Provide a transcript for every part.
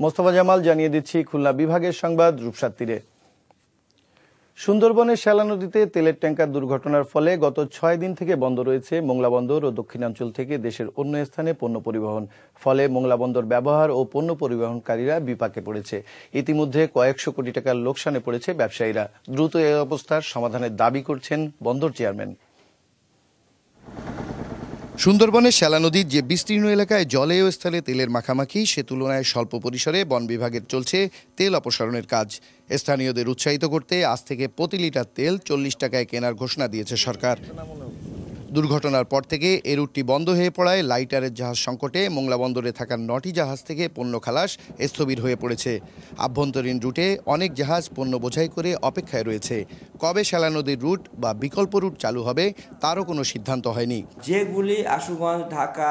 মোস্তফা জামাল জানিয়ে দিচ্ছি খুলনা বিভাগের সংবাদ রূপসার তীরে। সুন্দরবনের শ্যালা নদীতে তেলের ট্যাঙ্কার দুর্ঘটনার ফলে গত 6 দিন থেকে বন্ধ রয়েছে মোংলা বন্দর ও দক্ষিণাঞ্চল থেকে দেশের অন্য স্থানে পণ্য পরিবহন। ফলে মোংলা বন্দর ব্যবহার ও পণ্য পরিবহনকারীরা বিপাকে পড়েছে। ইতিমধ্যে কয়েকশো কোটি টাকার লোকসানে পড়েছে ব্যবসায়ীরা। দ্রুত এই অবস্থার সমাধানের দাবি করছেন বন্দর চেয়ারম্যান। সুন্দরবনের শ্যালা নদীর যে বিস্তীর্ণ এলাকায় জলে ও স্থলে তেলের মাখামাখি, সে তুলনায় স্বল্প পরিসরে বন বিভাগের চলছে তেল অপসারণের কাজ। স্থানীয়দের উৎসাহিত করতে আজ থেকে প্রতি লিটার তেল 40 টাকায় কেনার ঘোষণা দিয়েছে সরকার। দুর্ঘটনার পর থেকে এই রুটটি বন্ধ হয়ে পড়ায় লাইটারের জাহাজ সংকটে মোংলা বন্দরে থাকা 9টি জাহাজ থেকে পণ্য খালাস স্থবির হয়ে পড়েছে। আভ্যন্তরীণ রুটে অনেক জাহাজ পণ্য বোঝাই করে অপেক্ষায় রয়েছে। কবে শ্যালা নদীর রুট বা বিকল্প রুট চালু হবে তারও কোনো সিদ্ধান্ত হয়নি। যেগুলি আশুগঞ্জ, ঢাকা,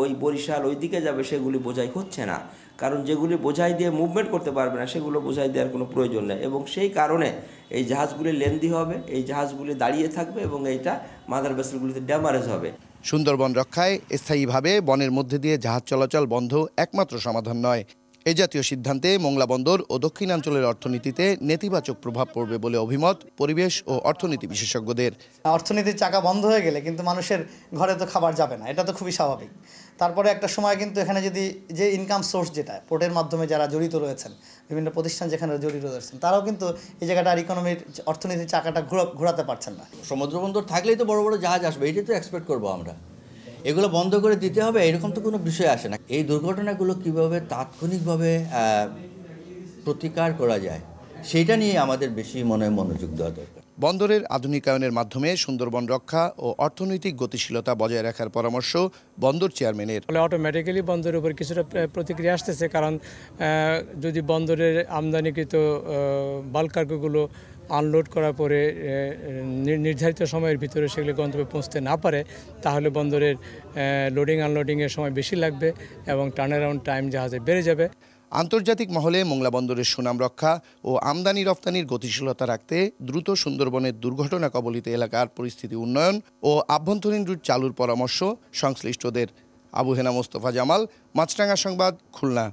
ওই বরিশাল ওই দিকে যাবে সেগুলি বোঝাই হচ্ছে না, কারণ যেগুলি বোঝাই দিয়ে মুভমেন্ট করতে পারবে না সেগুলো বোঝাই দেওয়ার কোনো প্রয়োজন নেই, এবং সেই কারণে এই জাহাজগুলি লেন্দি হবে, এই জাহাজগুলি দাঁড়িয়ে থাকবে এবং এইটা মাদার ভেসেলগুলিতে ড্যামারেজ হবে। সুন্দরবন রক্ষায় স্থায়ীভাবে বনের মধ্যে দিয়ে জাহাজ চলাচল বন্ধ একমাত্র সমাধান নয়। এ জাতীয় সিদ্ধান্তে মোংলা বন্দর ও দক্ষিণাঞ্চলের অর্থনীতিতে নেতিবাচক প্রভাব পড়বে বলে অভিমত পরিবেশ ও অর্থনীতি বিশেষজ্ঞদের। অর্থনীতির চাকা বন্ধ হয়ে গেলে কিন্তু মানুষের ঘরে তো খাবার যাবে না, এটা তো খুবই স্বাভাবিক। তারপরে একটা সময় কিন্তু এখানে যদি যে ইনকাম সোর্স যেটা পোর্টের মাধ্যমে যারা জড়িত রয়েছেন, বিভিন্ন প্রতিষ্ঠান যেখানে জড়িত রয়েছেন, তারাও কিন্তু এই জায়গাটার ইকোনমির অর্থনীতির চাকাটা ঘোরাতে পারছেন না। সমুদ্র বন্দর থাকলেই তো বড় বড় জাহাজ আসবে, এটাই তো এক্সপেক্ট করবো আমরা। এগুলো বন্ধ করে দিতে হবে এরকম তো কোনো বিষয় আসে না। এই দুর্ঘটনাগুলো কীভাবে তাৎক্ষণিকভাবে প্রতিকার করা যায় সেটা নিয়ে আমাদের বেশি মনোযোগ দেওয়া দরকার। বন্দরের আধুনিকায়নের মাধ্যমে সুন্দরবন রক্ষা ও অর্থনৈতিক গতিশীলতা বজায় রাখার পরামর্শ বন্দর চেয়ারম্যানের। অটোমেটিক্যালি বন্দরের উপর কিছুটা প্রতিক্রিয়া আসতেছে, কারণ যদি বন্দরের আমদানিকৃত বাল্ক কার্গোগুলো আনলোড করার পরে নির্ধারিত সময়ের ভিতরে সেগুলো গন্তব্যে পৌঁছতে না পারে, তাহলে বন্দরের লোডিং আনলোডিংয়ের সময় বেশি লাগবে এবং টার্ন অ্যারাউন্ড টাইম জাহাজে বেড়ে যাবে। আন্তর্জাতিক মহলে মোংলা বন্দরের সুনাম রক্ষা ও আমদানি রপ্তানির গতিশীলতা রাখতে দ্রুত সুন্দরবনের দুর্ঘটনা কবলিত এলাকার পরিস্থিতি উন্নয়ন ও আভ্যন্তরীণ রুট চালুর পরামর্শ সংশ্লিষ্টদের। আবু হেনা, মোস্তফা জামাল, মাছরাঙা সংবাদ, খুলনা।